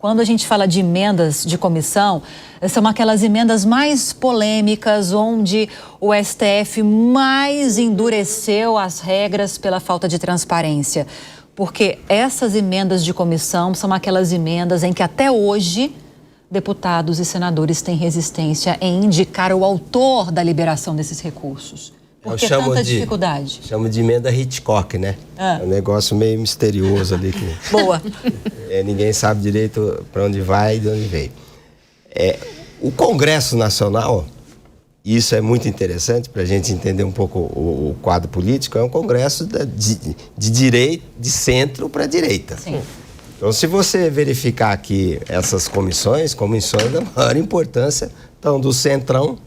Quando a gente fala de emendas de comissão, são aquelas emendas mais polêmicas, onde o STF mais endureceu as regras pela falta de transparência. Porque essas emendas de comissão são aquelas emendas em que até hoje deputados e senadores têm resistência em indicar o autor da liberação desses recursos. Por que tanta dificuldade? Chamo de emenda Hitchcock, né? É um negócio meio misterioso ali. Boa. Ninguém sabe direito para onde vai e de onde veio. O Congresso Nacional, isso é muito interessante para a gente entender um pouco o quadro político, é um Congresso de direita, de centro para a direita. Sim. Então, se você verificar aqui essas comissões da maior importância, estão do centrão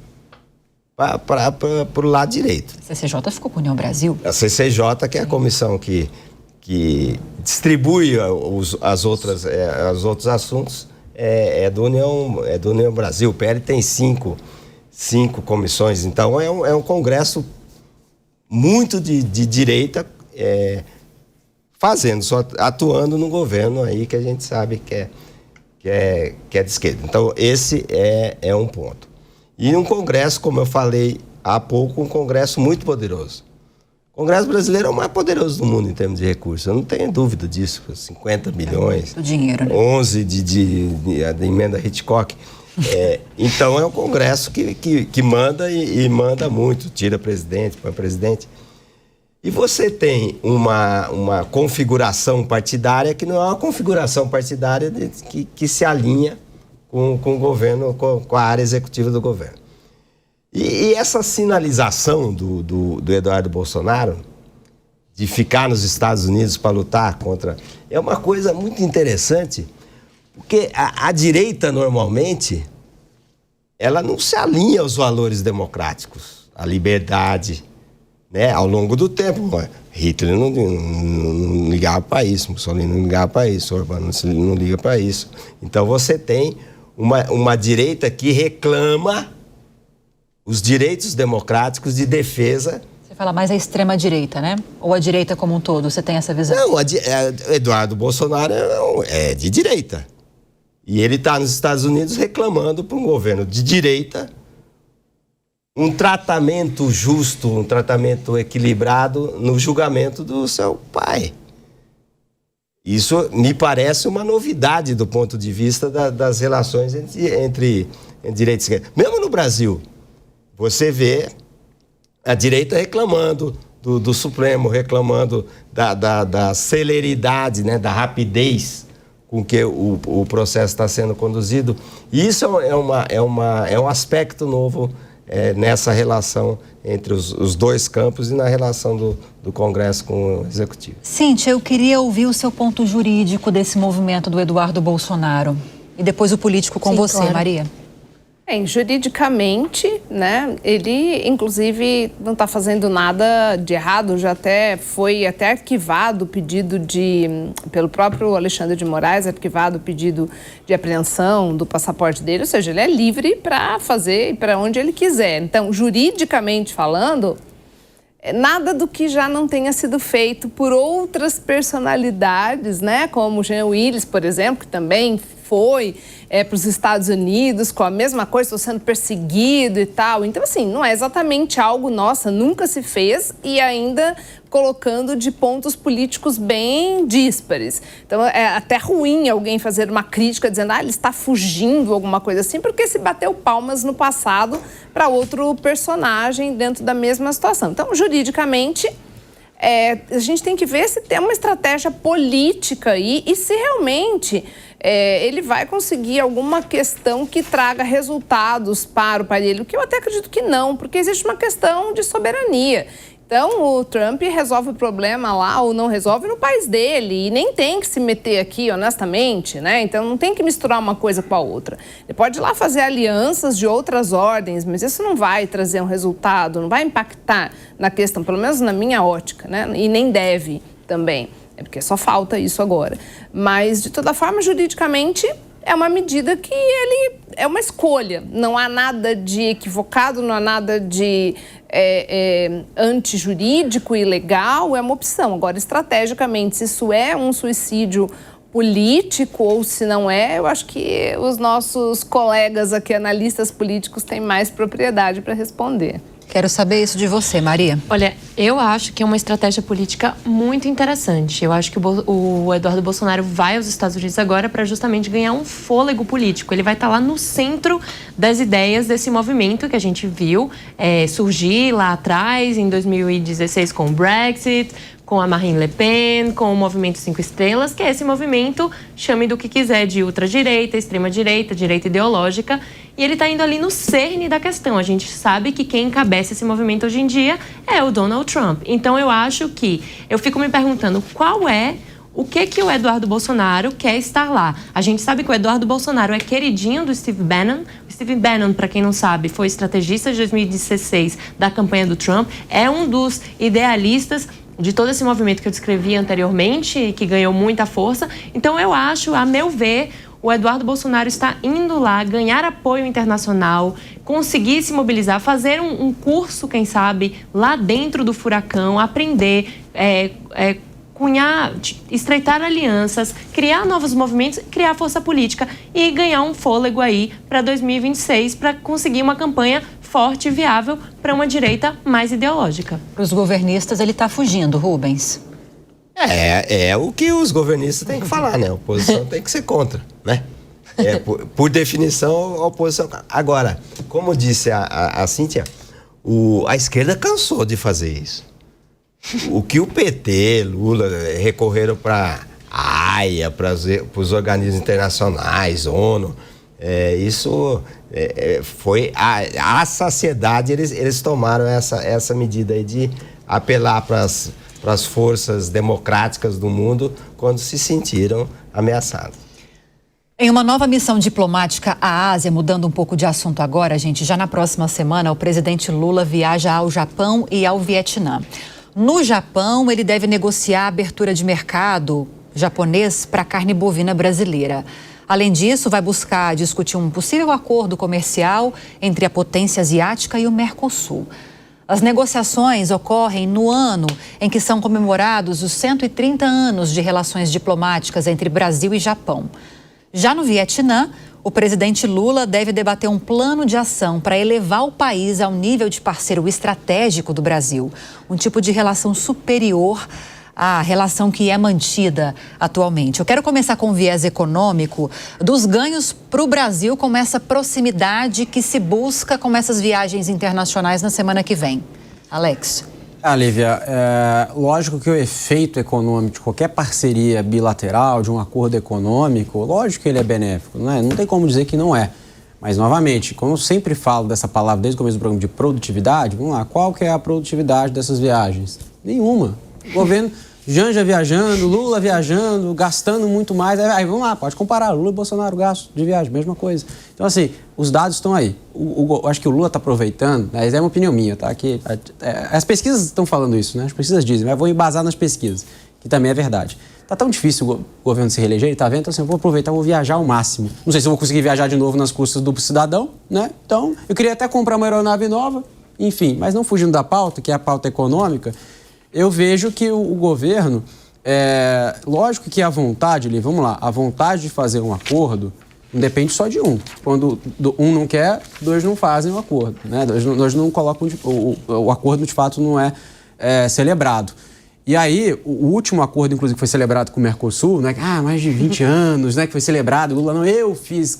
para o lado direito. A CCJ ficou com a União Brasil? A CCJ, que é a comissão que distribui os outros assuntos, é do União Brasil. O PL tem cinco comissões, então é um congresso muito de direita, atuando no governo aí que a gente sabe que é de esquerda. Então, esse é um ponto. E um congresso, como eu falei há pouco, um congresso muito poderoso. O Congresso brasileiro é o mais poderoso do mundo em termos de recursos, eu não tenho dúvida disso. 50 milhões, do dinheiro, né? 11 de emenda Hitchcock. Então é um Congresso que manda e manda muito, tira presidente, põe presidente. E você tem uma configuração partidária que não é uma configuração partidária que se alinha com o governo, com a área executiva do governo. E essa sinalização do Eduardo Bolsonaro de ficar nos Estados Unidos para lutar contra... É uma coisa muito interessante, porque a direita, normalmente, ela não se alinha aos valores democráticos, à liberdade, né? Ao longo do tempo. Hitler não ligava para isso, Mussolini não ligava para isso, Orbán não liga para isso. Então você tem uma direita que reclama os direitos democráticos de defesa. Você fala mais a extrema-direita, né? Ou a direita como um todo? Você tem essa visão? Não, Eduardo Bolsonaro é de direita. E ele está nos Estados Unidos reclamando para um governo de direita um tratamento justo, um tratamento equilibrado no julgamento do seu pai. Isso me parece uma novidade do ponto de vista das relações entre direita e esquerda. Mesmo no Brasil, você vê a direita reclamando do Supremo, reclamando da celeridade, né, da rapidez com que o processo está sendo conduzido. E isso é um aspecto novo nessa relação entre os dois campos e na relação do Congresso com o Executivo. Cíntia, eu queria ouvir o seu ponto jurídico desse movimento do Eduardo Bolsonaro. E depois o político com você, claro. Maria. Juridicamente, né, ele, inclusive, não está fazendo nada de errado, foi arquivado o pedido pelo próprio Alexandre de Moraes, arquivado o pedido de apreensão do passaporte dele, ou seja, ele é livre para fazer para onde ele quiser. Então, juridicamente falando, nada do que já não tenha sido feito por outras personalidades, né, como o Jean Willis, por exemplo, que também foi para os Estados Unidos com a mesma coisa, estou sendo perseguido e tal. Então, assim, não é exatamente algo, nossa, nunca se fez e ainda colocando de pontos políticos bem díspares. Então, é até ruim alguém fazer uma crítica dizendo, ele está fugindo, alguma coisa assim, porque se bateu palmas no passado para outro personagem dentro da mesma situação. Então, juridicamente, a gente tem que ver se tem uma estratégia política aí e se realmente ele vai conseguir alguma questão que traga resultados para o país dele, o que eu até acredito que não, porque existe uma questão de soberania. Então, o Trump resolve o problema lá ou não resolve no país dele e nem tem que se meter aqui, honestamente, né? Então, não tem que misturar uma coisa com a outra. Ele pode ir lá fazer alianças de outras ordens, mas isso não vai trazer um resultado, não vai impactar na questão, pelo menos na minha ótica, né? E nem deve também, porque só falta isso agora. Mas, de toda forma, juridicamente, é uma medida que é uma escolha. Não há nada de equivocado, não há nada de antijurídico e ilegal, é uma opção. Agora, estrategicamente, se isso é um suicídio político ou se não é, eu acho que os nossos colegas aqui, analistas políticos, têm mais propriedade para responder. Quero saber isso de você, Maria. Olha, eu acho que é uma estratégia política muito interessante. Eu acho que o Eduardo Bolsonaro vai aos Estados Unidos agora para justamente ganhar um fôlego político. Ele vai estar lá no centro das ideias desse movimento que a gente viu surgir lá atrás, em 2016, com o Brexit, com a Marine Le Pen, com o Movimento 5 Estrelas, que é esse movimento, chame do que quiser, de ultradireita, extrema-direita, direita ideológica, e ele está indo ali no cerne da questão. A gente sabe que quem encabeça esse movimento hoje em dia é o Donald Trump. Então, eu fico me perguntando o que o Eduardo Bolsonaro quer estar lá. A gente sabe que o Eduardo Bolsonaro é queridinho do Steve Bannon. O Steve Bannon, para quem não sabe, foi estrategista de 2016 da campanha do Trump, é um dos idealistas de todo esse movimento que eu descrevi anteriormente, que ganhou muita força. Então, eu acho, a meu ver, o Eduardo Bolsonaro está indo lá ganhar apoio internacional, conseguir se mobilizar, fazer um curso, quem sabe, lá dentro do furacão, aprender, cunhar, estreitar alianças, criar novos movimentos, criar força política e ganhar um fôlego aí para 2026 para conseguir uma campanha forte e viável para uma direita mais ideológica. Para os governistas, ele está fugindo, Rubens. É o que os governistas têm que falar, né? A oposição tem que ser contra, né? Por definição, a oposição... Agora, como disse a Cíntia, a esquerda cansou de fazer isso. O que o PT, Lula, recorreram para a AIA, para os organismos internacionais, ONU, isso foi a saciedade, eles tomaram essa medida aí de apelar para as forças democráticas do mundo quando se sentiram ameaçados. Em uma nova missão diplomática à Ásia, mudando um pouco de assunto agora, gente, já na próxima semana o presidente Lula viaja ao Japão e ao Vietnã. No Japão, ele deve negociar a abertura de mercado japonês para a carne bovina brasileira. Além disso, vai buscar discutir um possível acordo comercial entre a potência asiática e o Mercosul. As negociações ocorrem no ano em que são comemorados os 130 anos de relações diplomáticas entre Brasil e Japão. Já no Vietnã, o presidente Lula deve debater um plano de ação para elevar o país ao nível de parceiro estratégico do Brasil, um tipo de relação superior à relação que é mantida atualmente. Eu quero começar com o viés econômico dos ganhos para o Brasil com essa proximidade que se busca com essas viagens internacionais na semana que vem. Alex. Lívia, lógico que o efeito econômico de qualquer parceria bilateral, de um acordo econômico, lógico que ele é benéfico, não é? Não tem como dizer que não é. Mas, novamente, como eu sempre falo dessa palavra desde o começo do programa de produtividade, vamos lá, qual que é a produtividade dessas viagens? Nenhuma. O governo, Janja viajando, Lula viajando, gastando muito mais. Aí vamos lá, pode comparar, Lula e Bolsonaro, gasto de viagem, mesma coisa. Então, assim, os dados estão aí. Acho que o Lula está aproveitando, mas é uma opinião minha, tá? Que, as pesquisas estão falando isso, né? As pesquisas dizem, mas eu vou embasar nas pesquisas, que também é verdade. Tá tão difícil o governo se reeleger, tá vendo? Então, assim, eu vou aproveitar, vou viajar ao máximo. Não sei se eu vou conseguir viajar de novo nas custas do cidadão, né? Então, eu queria até comprar uma aeronave nova, enfim, mas não fugindo da pauta, que é a pauta econômica, eu vejo que o governo, lógico que a vontade, vamos lá, a vontade de fazer um acordo não depende só de um. Quando um não quer, dois não fazem o acordo, né? Dois não colocam, o acordo de fato não é celebrado. E aí, o último acordo, inclusive, que foi celebrado com o Mercosul, né? Mais de 20 anos, né? Que foi celebrado, Lula, não, eu fiz.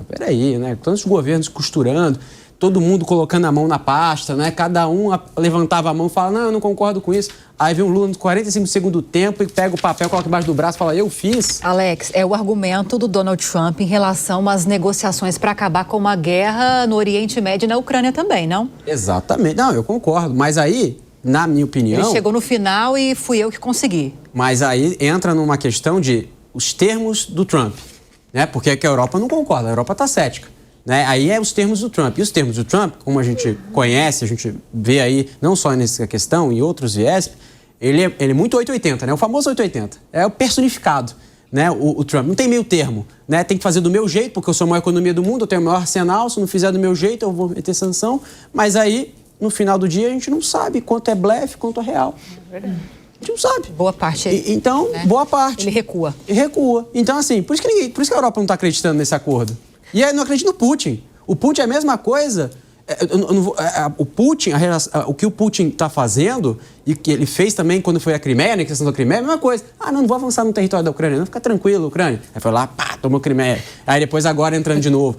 Peraí, né? Tantos governos costurando, todo mundo colocando a mão na pasta, né? Cada um levantava a mão e falava, não, eu não concordo com isso. Aí vem o Lula nos 45 segundos do tempo e pega o papel, coloca embaixo do braço e fala, eu fiz. Alex, é o argumento do Donald Trump em relação às negociações para acabar com uma guerra no Oriente Médio e na Ucrânia também, não? Exatamente. Não, eu concordo. Mas aí, na minha opinião... Ele chegou no final e fui eu que consegui. Mas aí entra numa questão de os termos do Trump, né? Porque é que a Europa não concorda, a Europa está cética. Né? Aí é os termos do Trump. E os termos do Trump, como a gente conhece, a gente vê aí, não só nessa questão, em outros viés, ele é muito 880, né? O famoso 880. É o personificado, né? O Trump. Não tem meio termo, né? Tem que fazer do meu jeito, porque eu sou a maior economia do mundo, eu tenho o maior arsenal, se não fizer do meu jeito, eu vou meter sanção. Mas aí, no final do dia, a gente não sabe quanto é blefe, quanto é real. É verdade. A gente não sabe. Boa parte. Então, boa parte. Ele recua. Então, assim, por isso que a Europa não está acreditando nesse acordo. E aí não acredita no Putin. O Putin é a mesma coisa. O Putin, o que o Putin está fazendo, e que ele fez também quando foi a Crimeia, na questão da Crimeia, é a mesma coisa. Não vou avançar no território da Ucrânia, não, fica tranquilo, Ucrânia. Aí foi lá, tomou Crimeia. Aí depois agora entrando de novo.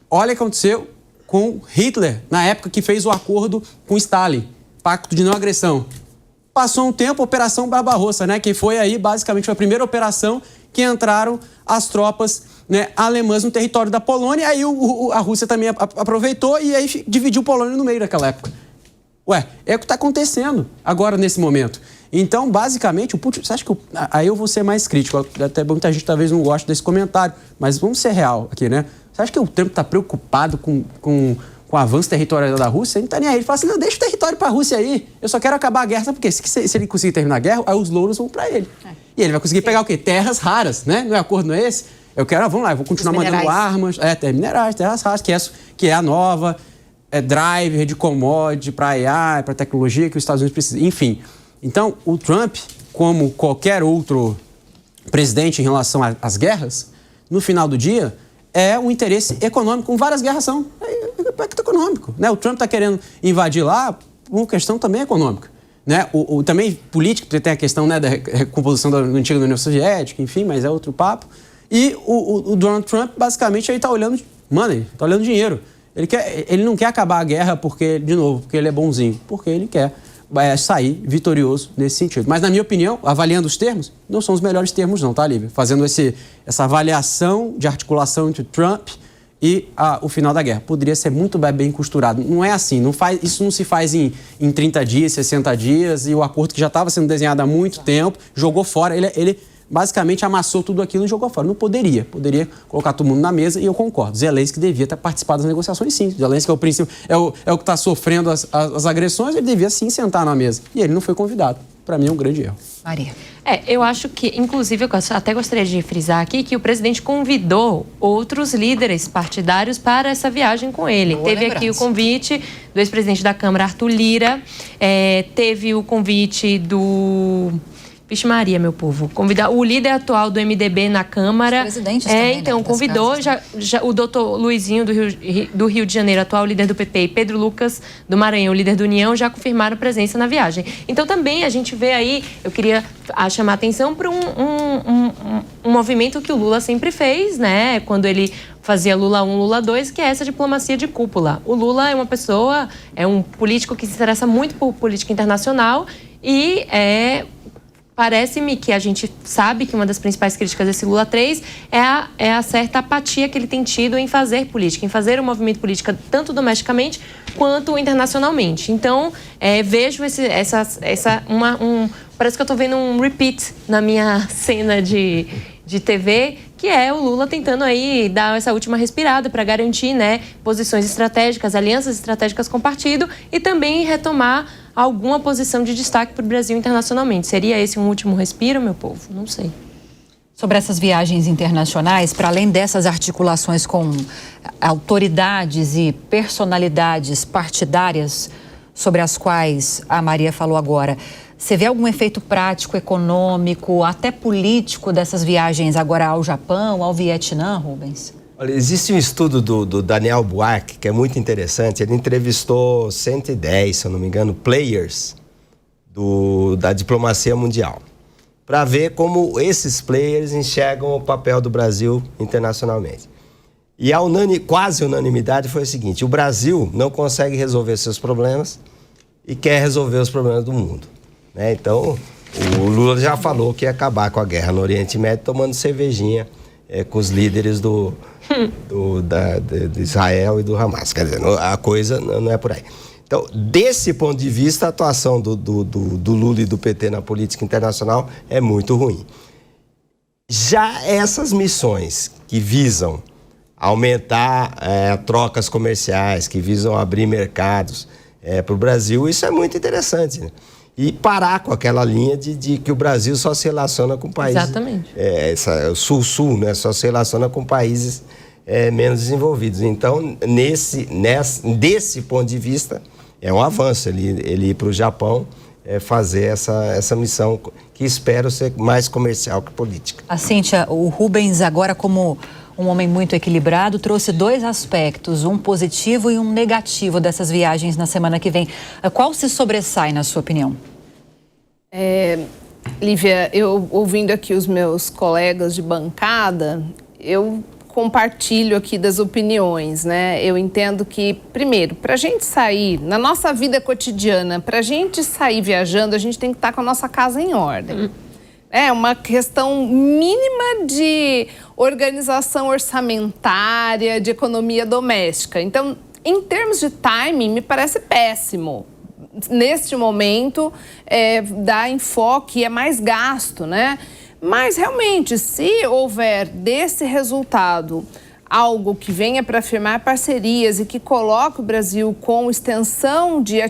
Olha o que aconteceu com Hitler, na época que fez o acordo com Stalin, pacto de não agressão. Passou um tempo, Operação Barbarossa, né? Que foi aí, basicamente, foi a primeira operação que entraram as tropas, né, alemãs no território da Polônia. Aí a Rússia também aproveitou e aí dividiu a Polônia no meio naquela época. É o que está acontecendo agora, nesse momento. Então, basicamente, o Putin... Você acha que... Aí eu vou ser mais crítico. Até muita gente talvez não goste desse comentário. Mas vamos ser real aqui, né? Você acha que o Trump está preocupado com o avanço territorial da Rússia? Ele não está nem aí. Ele fala assim, não, deixa o território para a Rússia aí. Eu só quero acabar a guerra. Sabe por quê? Se ele conseguir terminar a guerra, aí os louros vão para ele. E ele vai conseguir pegar o quê? Terras raras, né? Não é acordo, não é esse? Eu quero, vamos lá, eu vou continuar mandando armas. Minerais, terras raras, que é a nova... driver de commodity para AI, para tecnologia que os Estados Unidos precisam. Enfim, então o Trump, como qualquer outro presidente em relação às guerras, no final do dia, é um interesse econômico, como várias guerras são. É pacto econômico, né? O Trump está querendo invadir lá por uma questão também econômica. Né? Também político, porque tem a questão, né, da recomposição da antiga União Soviética, enfim, mas é outro papo. E o Donald Trump, basicamente, ele está olhando money, está olhando dinheiro. Ele não quer acabar a guerra porque ele é bonzinho, porque ele quer sair vitorioso nesse sentido. Mas, na minha opinião, avaliando os termos, não são os melhores termos não, tá, Lívia? Fazendo essa avaliação de articulação entre Trump e o final da guerra. Poderia ser muito bem costurado. Não é assim, isso não se faz em 30 dias, 60 dias, e o acordo que já estava sendo desenhado há muito tempo, jogou fora, ele basicamente amassou tudo aquilo e jogou fora. Não poderia. Poderia colocar todo mundo na mesa e eu concordo. Zelensky devia ter participado das negociações, sim. Zelensky é o príncipe, é o que está sofrendo as agressões, ele devia sim sentar na mesa. E ele não foi convidado. Para mim é um grande erro. Maria. Eu acho que, inclusive, eu até gostaria de frisar aqui que o presidente convidou outros líderes partidários para essa viagem com ele. Teve aqui o convite do ex-presidente da Câmara, Arthur Lira, teve o convite do... Vixe Maria, meu povo. Convidar o líder atual do MDB na Câmara. Os presidentes também, então, convidou o doutor Luizinho do Rio de Janeiro, atual líder do PP, e Pedro Lucas do Maranhão, líder do União, já confirmaram presença na viagem. Então, também a gente vê aí, eu queria chamar a atenção para um movimento que o Lula sempre fez, né? Quando ele fazia Lula 1, Lula 2, que é essa diplomacia de cúpula. O Lula é uma pessoa, é um político que se interessa muito por política internacional e parece-me que a gente sabe que uma das principais críticas desse Lula 3 é a certa apatia que ele tem tido em fazer política, em fazer o movimento político tanto domesticamente quanto internacionalmente. Então, vejo parece que eu estou vendo um repeat na minha cena de TV, que é o Lula tentando aí dar essa última respirada para garantir, né, posições estratégicas, alianças estratégicas com o partido e também retomar alguma posição de destaque para o Brasil internacionalmente. Seria esse um último respiro, meu povo? Não sei. Sobre essas viagens internacionais, para além dessas articulações com autoridades e personalidades partidárias sobre as quais a Maria falou agora, você vê algum efeito prático, econômico, até político dessas viagens agora ao Japão, ao Vietnã, Rubens? Olha, existe um estudo do Daniel Buarque que é muito interessante. Ele entrevistou 110, se eu não me engano, players da diplomacia mundial, para ver como esses players enxergam o papel do Brasil internacionalmente. E a quase unanimidade foi o seguinte: o Brasil não consegue resolver seus problemas e quer resolver os problemas do mundo, né? Então, o Lula já falou que ia acabar com a guerra no Oriente Médio tomando cervejinha com os líderes de Israel e do Hamas. Quer dizer, a coisa não é por aí. Então, desse ponto de vista, a atuação do Lula e do PT na política internacional é muito ruim. Já essas missões que visam aumentar trocas comerciais, que visam abrir mercados para o Brasil, isso é muito interessante, né? E parar com aquela linha de que o Brasil só se relaciona com países... Exatamente. Sul-Sul, né? Só se relaciona com países menos desenvolvidos. Então, desse ponto de vista, é um avanço ele ir para o Japão fazer essa missão que espero ser mais comercial que política. A Cíntia, o Rubens agora como um homem muito equilibrado, trouxe 2 aspectos, um positivo e um negativo dessas viagens na semana que vem. Qual se sobressai, na sua opinião? Lívia, eu ouvindo aqui os meus colegas de bancada, eu compartilho aqui das opiniões, né? Eu entendo que, primeiro, para a gente sair, na nossa vida cotidiana, para a gente sair viajando, a gente tem que estar com a nossa casa em ordem. É uma questão mínima de organização orçamentária, de economia doméstica. Então, em termos de timing, me parece péssimo. Neste momento, dá enfoque, é mais gasto, né? Mas, realmente, se houver desse resultado algo que venha para afirmar parcerias e que coloque o Brasil com extensão de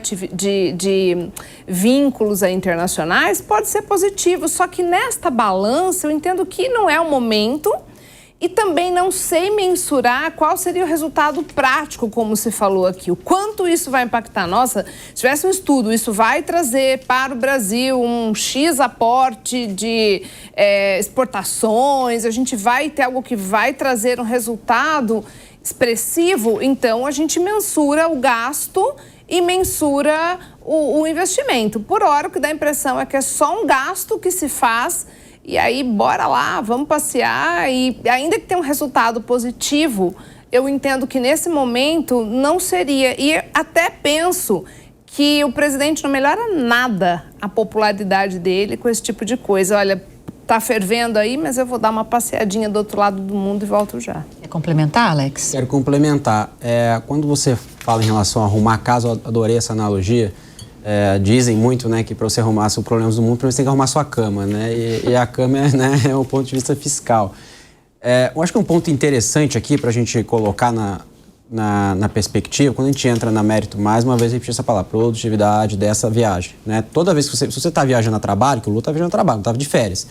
vínculos internacionais, pode ser positivo. Só que nesta balança, eu entendo que não é o momento e também não sei mensurar qual seria o resultado prático, como se falou aqui. O quanto isso vai impactar? Nossa, se tivesse um estudo, isso vai trazer para o Brasil um X aporte de exportações, a gente vai ter algo que vai trazer um resultado expressivo, então a gente mensura o gasto e mensura o investimento. Por hora, o que dá a impressão é que é só um gasto que se faz. E aí, bora lá, vamos passear e ainda que tenha um resultado positivo, eu entendo que nesse momento não seria. E até penso que o presidente não melhora nada a popularidade dele com esse tipo de coisa. Olha, tá fervendo aí, mas eu vou dar uma passeadinha do outro lado do mundo e volto já. Quer complementar, Alex? Quero complementar. Quando você fala em relação a arrumar a casa, eu adorei essa analogia. Dizem muito, né, que para você arrumar os problemas do mundo, primeiro você tem que arrumar sua cama, né? E a cama é o ponto de vista fiscal. Eu acho que um ponto interessante aqui para a gente colocar na perspectiva, quando a gente entra na mérito, mais uma vez, repetir essa palavra, produtividade dessa viagem, né? Toda vez que se você está viajando a trabalho, que o Lula está viajando a trabalho, não estava de férias.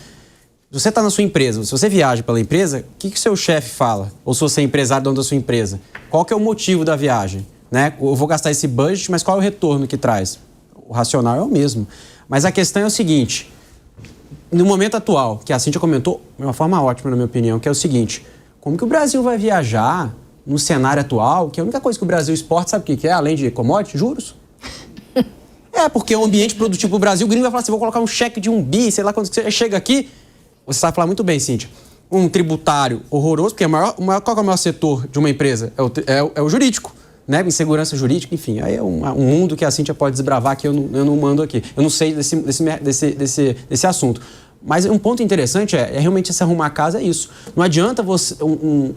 Se você está na sua empresa, se você viaja pela empresa, o que o seu chefe fala? Ou se você é empresário, dono da sua empresa? Qual que é o motivo da viagem? Né? Eu vou gastar esse budget, mas qual é o retorno que traz? O racional é o mesmo. Mas a questão é o seguinte, no momento atual, que a Cíntia comentou de uma forma ótima, na minha opinião, que é o seguinte, como que o Brasil vai viajar no cenário atual, que a única coisa que o Brasil exporta, sabe o que é, além de commodity? Juros. Porque o ambiente produtivo do Brasil, o gringo vai falar assim, vou colocar um cheque de 1 bi, sei lá, quando você chega aqui, você sabe falar muito bem, Cíntia, um tributário horroroso, porque qual é o maior setor de uma empresa? É o jurídico. Né? Insegurança jurídica, enfim, aí é um mundo que a Cíntia pode desbravar que eu não mando aqui. Eu não sei desse assunto. Mas um ponto interessante é realmente se arrumar a casa, é isso. Não adianta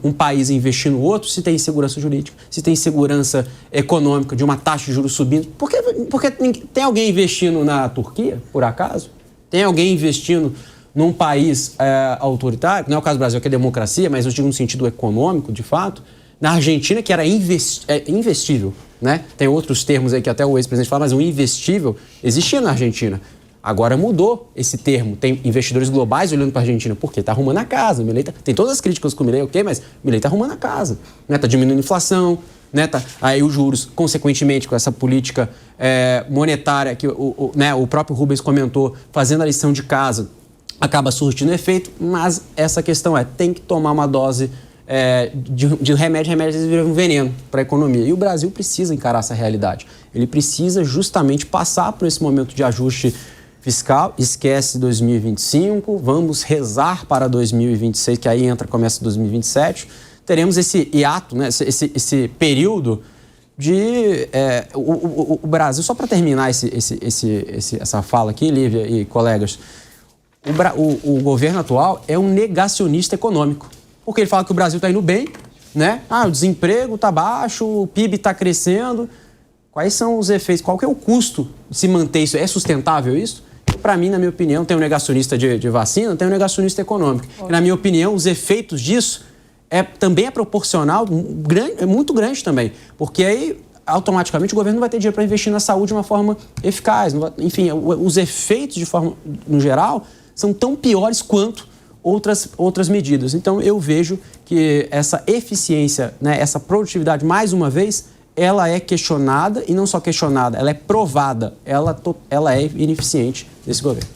um país investir no outro se tem insegurança jurídica, se tem insegurança econômica de uma taxa de juros subindo. Porque tem alguém investindo na Turquia, por acaso? Tem alguém investindo num país autoritário? Não é o caso do Brasil, que é democracia, mas eu digo no sentido econômico, de fato. Na Argentina, que era investível, né? Tem outros termos aí que até o ex-presidente fala, mas o investível existia na Argentina. Agora mudou esse termo. Tem investidores globais olhando para a Argentina. Por quê? Está arrumando a casa. Tem todas as críticas com o Milei, ok, mas o Milei está arrumando a casa. Está diminuindo a inflação, né? Aí os juros, consequentemente, com essa política monetária que o próprio Rubens comentou, fazendo a lição de casa, acaba surtindo efeito, mas essa questão tem que tomar uma dose de remédio às vezes vira um veneno para a economia. E o Brasil precisa encarar essa realidade. Ele precisa justamente passar por esse momento de ajuste fiscal. Esquece 2025, vamos rezar para 2026, que aí começa 2027. Teremos esse hiato, né? esse período de... o Brasil, só para terminar essa fala aqui, Lívia e colegas, o governo atual é um negacionista econômico. Porque ele fala que o Brasil está indo bem, né? O desemprego está baixo, o PIB está crescendo. Quais são os efeitos? Qual que é o custo de se manter isso? É sustentável isso? Para mim, na minha opinião, tem um negacionista de vacina, tem um negacionista econômico. E, na minha opinião, os efeitos disso também é proporcional, é muito grande também. Porque aí, automaticamente, o governo não vai ter dinheiro para investir na saúde de uma forma eficaz. Enfim, os efeitos, de forma, no geral, são tão piores quanto outras medidas. Então, eu vejo que essa eficiência, né, essa produtividade, mais uma vez, ela é questionada, e não só questionada, ela é provada, ela é ineficiente nesse governo.